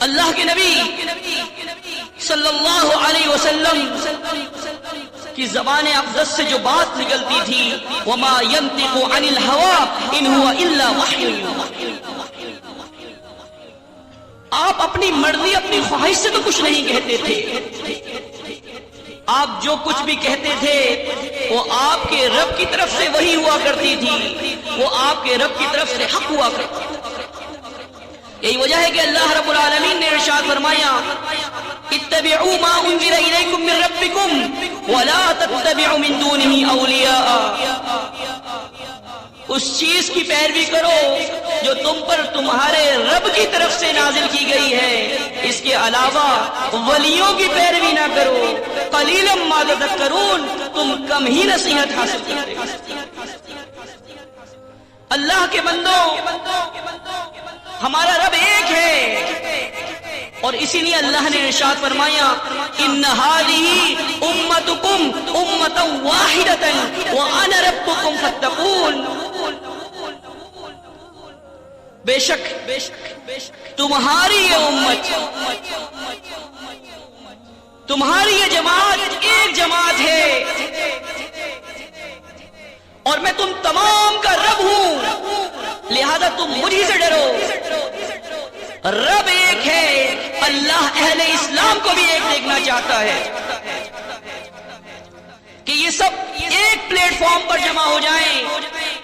اللہ کے نبی صلی اللہ علیہ وسلم کی زبان اقدس سے جو بات نکلتی تھی وما ينطق عن الهوى ان هو الا وحی یوحی، آپ اپنی مرضی اپنی خواہش سے تو کچھ نہیں کہتے تھے، آپ جو کچھ بھی کہتے تھے وہ آپ کے رب کی طرف سے وحی ہوا کرتی تھی، وہ آپ کے رب کی طرف سے حق ہوا کرتی تھی۔ یہی وجہ ہے کہ اللہ رب العالمین نے ارشاد فرمایا اتبعوا ما انزل الیکم من ربکم ولا تتبعوا من دونه اولیاء، اس چیز کی پیروی کرو جو تم پر تمہارے رب کی طرف سے نازل کی گئی ہے، اس کے علاوہ ولیوں کی پیروی نہ کرو، قلیلا ما تذکرون، تم کم ہی نصیحت حاصل کرتے ہو۔ اللہ کے بندوں، ہمارا رب ایک ہے، اور اسی لیے اللہ نے ارشاد فرمایا ان هذه امتکم امۃ واحدۃ وانا ربکم فاتقون، بے شک تمہاری یہ امت، تمہاری یہ جماعت ایک جماعت ہے، اور میں تم تمام کا رب ہوں، لہذا تم مجھے سے ڈرو۔ رب ایک ہے، اللہ اہل اسلام کو بھی ایک دیکھنا چاہتا ہے کہ یہ سب ایک پلیٹ فارم پر جمع ہو جائیں